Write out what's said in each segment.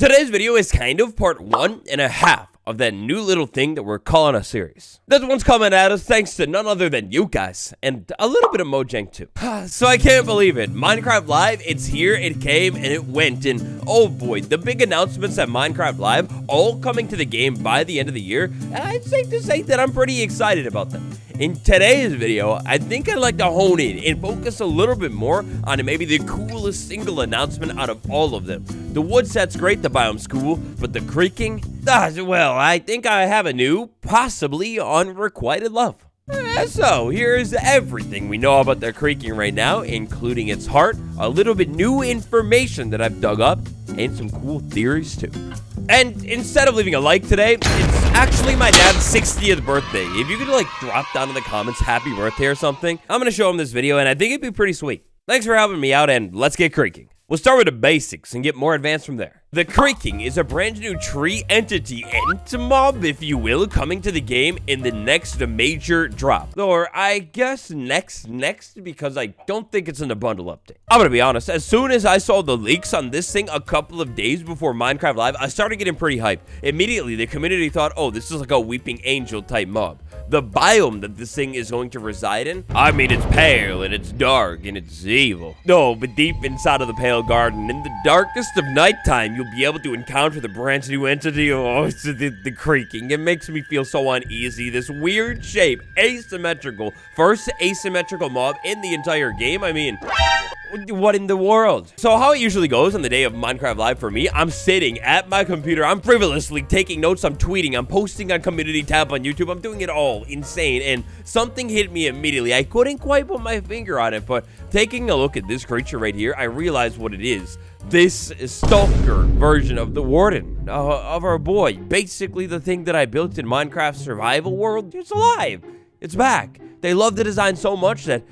Today's video is kind of part 1.5 of that new little thing that we're calling a series. This one's coming at us thanks to none other than you guys, and a little bit of Mojang too. So I can't believe it. Minecraft Live, it's here, it came, and it went, and oh boy, the big announcements at Minecraft Live, all coming to the game by the end of the year, and it's safe to say that I'm pretty excited about them. In today's video, I think I'd like to hone in and focus a little bit more on maybe the coolest single announcement out of all of them. The wood set's great, the biome's cool, but the creaking? Well, I think I have a new, possibly unrequited love. So, here's everything we know about the creaking right now, including its heart, a little bit new information that I've dug up, and some cool theories too. And instead of leaving a like today, it's actually my dad's 60th birthday. If you could like drop down in the comments happy birthday or something, I'm gonna show him this video and I think it'd be pretty sweet. Thanks for helping me out and let's get creaking. We'll start with the basics and get more advanced from there. The Creaking is a brand new tree entity mob, if you will, coming to the game in the next major drop. Or I guess next because I don't think it's in the bundle update. I'm gonna be honest, as soon as I saw the leaks on this thing a couple of days before Minecraft Live, I started getting pretty hyped. Immediately, the community thought, oh, this is like a weeping angel type mob. The biome that this thing is going to reside in, I mean, it's pale and it's dark and it's evil. No, but deep inside of the pale garden, in the darkest of nighttime, you'll be able to encounter the brand new entity. Oh, it's the creaking. It makes me feel so uneasy. This weird shape, asymmetrical, first asymmetrical mob in the entire game. I mean, what in the world? So how it usually goes on the day of Minecraft Live for me, I'm sitting at my computer, I'm frivolously taking notes, I'm tweeting, I'm posting on community tab on YouTube, I'm doing it all insane, and something hit me immediately. I couldn't quite put my finger on it, but taking a look at this creature right here, I realized what it is. This stalker version of the warden, of our boy. Basically the thing that I built in Minecraft survival world, it's alive. It's back. They love the design so much that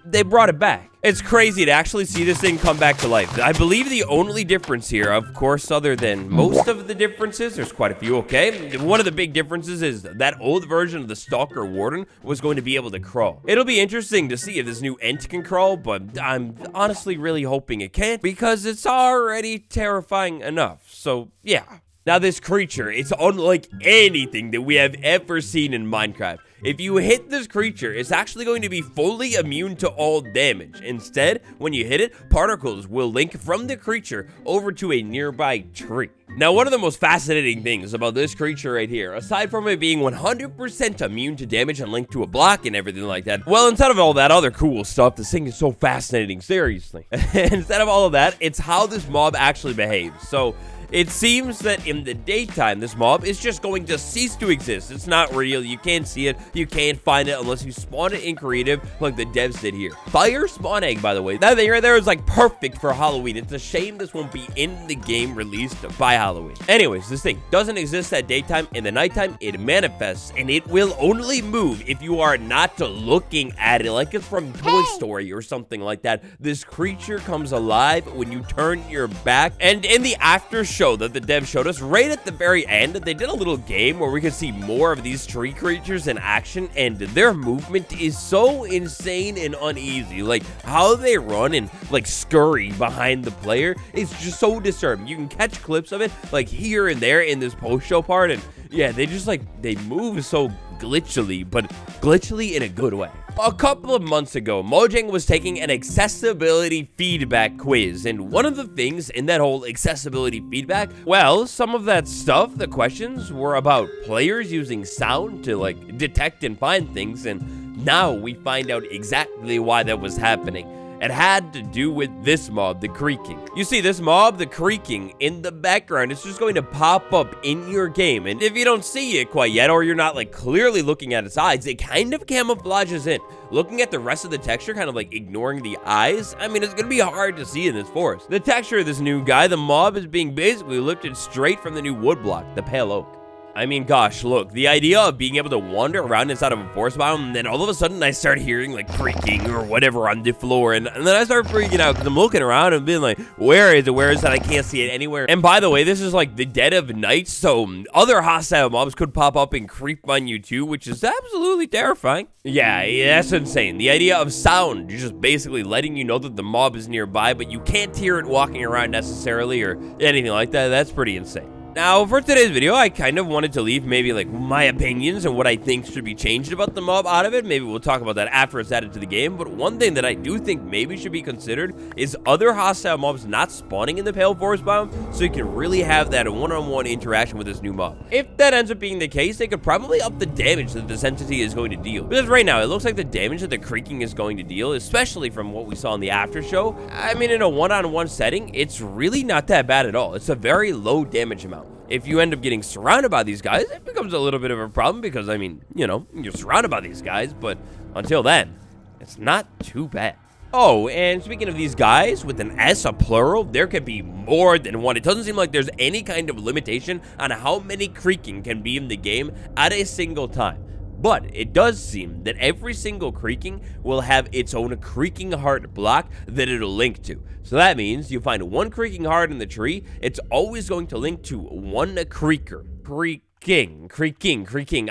they brought it back. It's crazy to actually see this thing come back to life. I believe the only difference here, of course, other than most of the differences, there's quite a few, okay? One of the big differences is that old version of the Stalker Warden was going to be able to crawl. It'll be interesting to see if this new ent can crawl, but I'm honestly really hoping it can't because it's already terrifying enough. So, yeah. Now, this creature, it's unlike anything that we have ever seen in Minecraft. If you hit this creature, it's actually going to be fully immune to all damage. Instead, when you hit it, particles will link from the creature over to a nearby tree. Now, one of the most fascinating things about this creature right here, aside from it being 100% immune to damage and linked to a block and everything like that, well, instead of all that other cool stuff, this thing is so fascinating, seriously. Instead of all of that, it's how this mob actually behaves. So, it seems that in the daytime, this mob is just going to cease to exist. It's not real. You can't see it. You can't find it unless you spawn it in creative like the devs did here. Fire spawn egg, by the way. That thing right there is like perfect for Halloween. It's a shame this won't be in the game released by Halloween. Anyways, this thing doesn't exist at daytime. In the nighttime, it manifests and it will only move if you are not looking at it like it's from Toy Story or something like that. This creature comes alive when you turn your back. And in the after show that the devs showed us right at the very end, they did a little game where we could see more of these tree creatures in action, and their movement is so insane and uneasy. Like how they run and like scurry behind the player is just so disturbing. You can catch clips of it like here and there in this post-show part, and yeah, they just like they move so glitchily, but glitchily in a good way. A couple of months ago, Mojang was taking an accessibility feedback quiz, and one of the things in that whole accessibility feedback, well, some of that stuff, the questions were about players using sound to like detect and find things, and now we find out exactly why that was happening. It had to do with this mob, the creaking. You see this mob, the creaking, in the background, it's just going to pop up in your game. And if you don't see it quite yet, or you're not like clearly looking at its eyes, it kind of camouflages in. Looking at the rest of the texture, kind of like ignoring the eyes, I mean, it's gonna be hard to see in this forest. The texture of this new guy, the mob, is being basically lifted straight from the new wood block, the pale oak. I mean, gosh, look, the idea of being able to wander around inside of a forest biome, and then all of a sudden I start hearing, like, creaking or whatever on the floor, and then I start freaking out because I'm looking around and being like, where is it? Where is it? I can't see it anywhere. And by the way, this is, like, the dead of night, so other hostile mobs could pop up and creep on you, too, which is absolutely terrifying. Yeah, that's insane. The idea of sound, just basically letting you know that the mob is nearby, but you can't hear it walking around necessarily or anything like that, that's pretty insane. Now, for today's video, I kind of wanted to leave maybe like my opinions and what I think should be changed about the mob out of it. Maybe we'll talk about that after it's added to the game. But one thing that I do think maybe should be considered is other hostile mobs not spawning in the Pale Forest biome, so you can really have that one-on-one interaction with this new mob. If that ends up being the case, they could probably up the damage that this entity is going to deal. Because right now, it looks like the damage that the creaking is going to deal, especially from what we saw in the after show, I mean, in a one-on-one setting, it's really not that bad at all. It's a very low damage amount. If you end up getting surrounded by these guys, it becomes a little bit of a problem because, I mean, you know, you're surrounded by these guys, but until then, it's not too bad. Oh, and speaking of these guys, with an S, a plural, there could be more than one. It doesn't seem like there's any kind of limitation on how many creaking can be in the game at a single time. But it does seem that every single creaking will have its own creaking heart block that it'll link to. So that means you find one creaking heart in the tree, it's always going to link to one creaker. Creaking.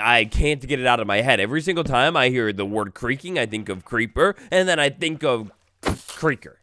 I can't get it out of my head. Every single time I hear the word creaking, I think of creeper, and then I think of creaker.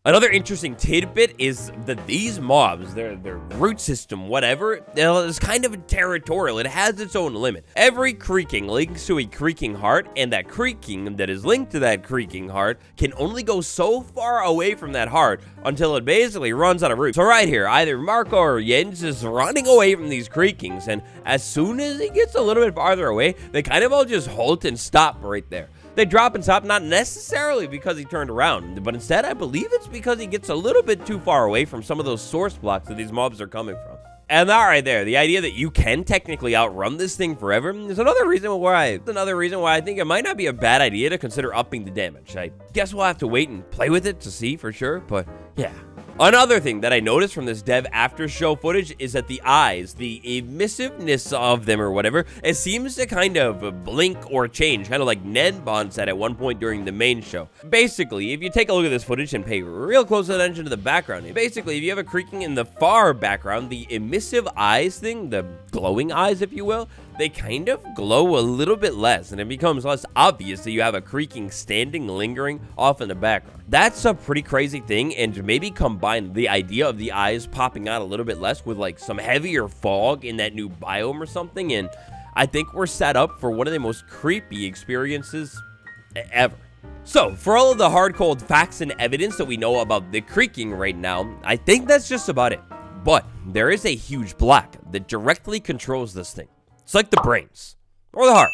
Another interesting tidbit is that these mobs, their root system, whatever, is kind of territorial. It has its own limit. Every creaking links to a creaking heart, and that creaking that is linked to that creaking heart can only go so far away from that heart until it basically runs out of root. So right here, either Marco or Jens is running away from these creakings, and as soon as he gets a little bit farther away, they kind of all just halt and stop right there. They drop and stop, not necessarily because he turned around, but instead I believe it's because he gets a little bit too far away from some of those source blocks that these mobs are coming from. And that right there, the idea that you can technically outrun this thing forever is another reason why I think it might not be a bad idea to consider upping the damage. I guess we'll have to wait and play with it to see for sure, but yeah. Another thing that I noticed from this dev after show footage is that the eyes, the emissiveness of them or whatever, it seems to kind of blink or change, kind of like Nenbon said at one point during the main show. Basically, if you take a look at this footage and pay real close attention to the background, basically if you have a creaking in the far background, the emissive eyes thing, the glowing eyes if you will, they kind of glow a little bit less, and it becomes less obvious that you have a creaking standing, lingering off in the background. That's a pretty crazy thing, and maybe combine the idea of the eyes popping out a little bit less with like some heavier fog in that new biome or something, and I think we're set up for one of the most creepy experiences ever. So, for all of the hard-cold facts and evidence that we know about the creaking right now, I think that's just about it. But there is a huge block that directly controls this thing. It's like the brains, or the heart.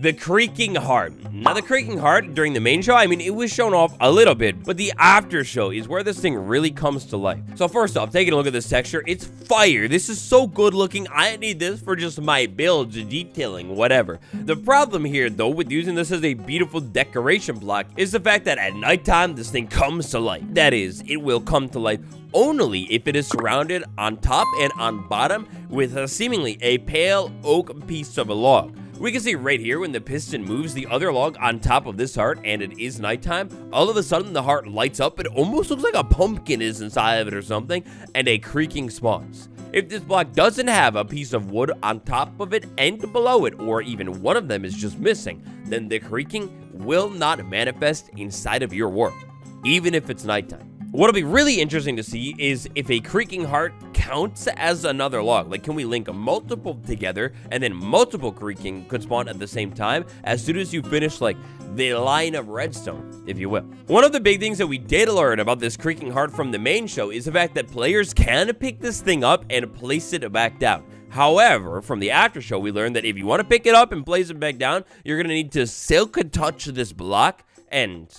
The creaking heart. Now, the creaking heart during the main show, I mean, it was shown off a little bit, but the after show is where this thing really comes to life. So first off, taking a look at this texture, it's fire. This is so good looking. I need this for just my builds, detailing, whatever. The problem here, though, with using this as a beautiful decoration block is the fact that at nighttime, this thing comes to life. That is, it will come to life only if it is surrounded on top and on bottom with seemingly a pale oak piece of a log. We can see right here when the piston moves the other log on top of this heart and it is nighttime, all of a sudden the heart lights up. It almost looks like a pumpkin is inside of it or something, and a creaking spawns. If this block doesn't have a piece of wood on top of it and below it, or even one of them is just missing, then the creaking will not manifest inside of your world, even if it's nighttime. What'll be really interesting to see is if a creaking heart counts as another log. Like, can we link multiple together and then multiple creaking could spawn at the same time as soon as you finish, like, the line of redstone, if you will. One of the big things that we did learn about this creaking heart from the main show is the fact that players can pick this thing up and place it back down. However, from the after show, we learned that if you want to pick it up and place it back down, you're going to need to silk touch this block and,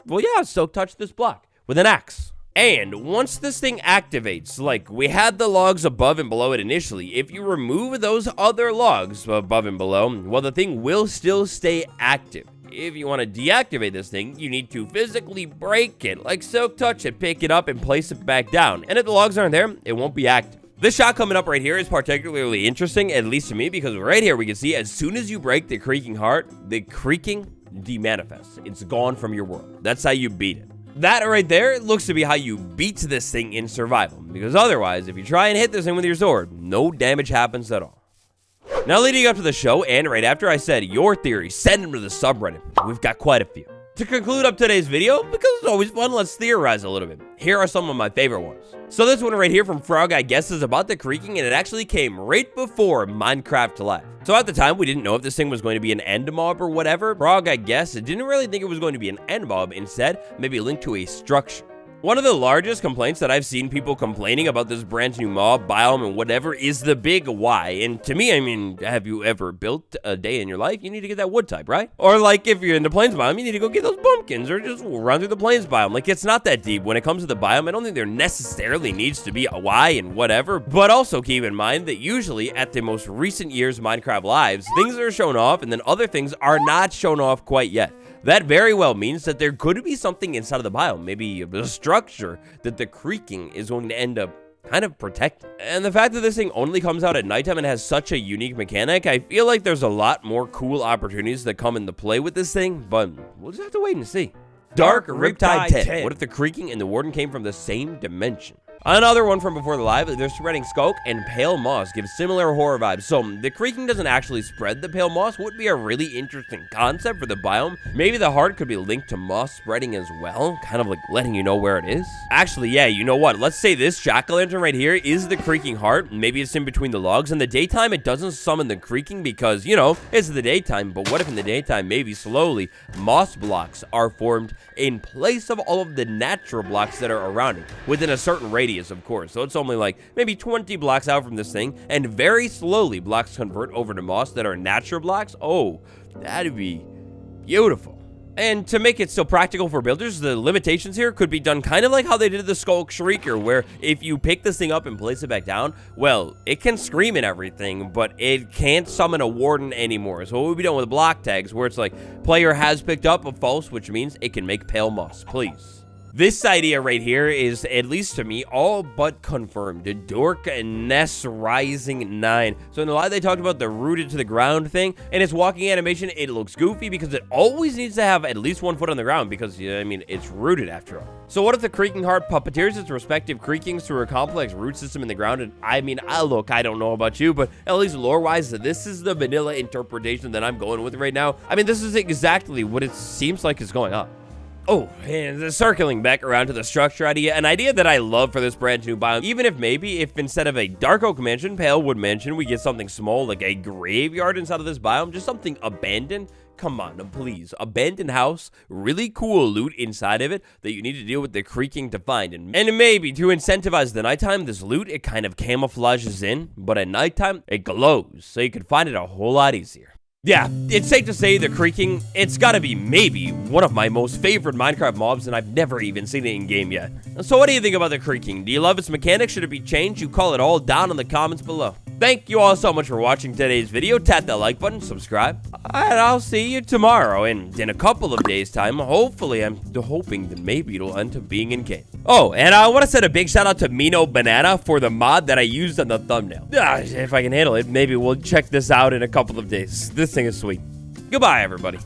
well, yeah, silk touch this block with an axe. And once this thing activates, like we had the logs above and below it initially, if you remove those other logs above and below, well, the thing will still stay active. If you want to deactivate this thing, you need to physically break it, like silk touch it, pick it up and place it back down. And if the logs aren't there, it won't be active. This shot coming up right here is particularly interesting, at least to me, because right here we can see as soon as you break the creaking heart, the creaking demanifests. It's gone from your world. That's how you beat it. That right there looks to be how you beat this thing in survival, because otherwise, if you try and hit this thing with your sword, no damage happens at all. Now leading up to the show, and right after I said your theory, send them to the subreddit. We've got quite a few. To conclude up today's video, because it's always fun, let's theorize a little bit. Here are some of my favorite ones. So this one right here from Frog, I guess, is about the creaking, and it actually came right before Minecraft Live. So at the time, we didn't know if this thing was going to be an end mob or whatever. Frog, I guess, didn't really think it was going to be an end mob. Instead, maybe linked to a structure. One of the largest complaints that I've seen people complaining about this brand new mob, biome, and whatever is the big why. And to me, I mean, have you ever built a day in your life? You need to get that wood type, right? Or like if you're in the plains biome, you need to go get those pumpkins or just run through the plains biome. Like it's not that deep. When it comes to the biome, I don't think there necessarily needs to be a why and whatever. But also keep in mind that usually at the most recent years Minecraft Lives, things are shown off and then other things are not shown off quite yet. That very well means that there could be something inside of the biome, maybe a structure that the creaking is going to end up kind of protecting. And the fact that this thing only comes out at nighttime and has such a unique mechanic, I feel like there's a lot more cool opportunities that come into play with this thing, but we'll just have to wait and see. Dark Riptide 10. What if the creaking and the warden came from the same dimension? Another one from before the live, they're spreading skulk and pale moss give similar horror vibes. So the creaking doesn't actually spread the pale moss would be a really interesting concept for the biome. Maybe the heart could be linked to moss spreading as well, kind of like letting you know where it is. Actually, yeah, you know what? Let's say this jack-o'-lantern right here is the creaking heart. Maybe it's in between the logs. In the daytime, it doesn't summon the creaking because, you know, it's the daytime. But what if in the daytime, maybe slowly, moss blocks are formed in place of all of the natural blocks that are around it within a certain radius? Of course, so it's only like maybe 20 blocks out from this thing, and very slowly blocks convert over to moss that are natural blocks. Oh, that'd be beautiful. And to make it still practical for builders, the limitations here could be done kind of like how they did the Skulk Shrieker, where if you pick this thing up and place it back down, well, it can scream and everything, but it can't summon a warden anymore. So what would be done with block tags, where it's like, player has picked up a false, which means it can make pale moss, please. This idea right here is, at least to me, all but confirmed. The Dork Ness Rising 9. So in the live, they talked about the rooted to the ground thing, and its walking animation, it looks goofy because it always needs to have at least 1 foot on the ground because, I mean, it's rooted after all. So what if the creaking heart puppeteers its respective creakings through a complex root system in the ground? And I mean, look, I don't know about you, but at least lore-wise, this is the vanilla interpretation that I'm going with right now. I mean, this is exactly what it seems like is going on. Oh, and circling back around to the structure idea, an idea that I love for this brand new biome, even if maybe if instead of a dark oak mansion, pale wood mansion, we get something small like a graveyard inside of this biome, just something abandoned. Come on, please. Abandoned house, really cool loot inside of it that you need to deal with the creaking to find. And maybe to incentivize the nighttime, this loot, it kind of camouflages in, but at nighttime, it glows, so you can find it a whole lot easier. Yeah, it's safe to say the creaking, it's gotta be maybe one of my most favorite Minecraft mobs, and I've never even seen it in game yet. So what do you think about the creaking? Do you love its mechanics? Should it be changed? You call it all down in the comments below. Thank you all so much for watching today's video. Tap that like button, subscribe, and I'll see you tomorrow. And in a couple of days' time, hopefully, I'm hoping that maybe it'll end up being in game. Oh, and I want to send a big shout out to Mino Banana for the mod that I used on the thumbnail. If I can handle it, maybe we'll check this out in a couple of days. This thing is sweet. Goodbye, everybody.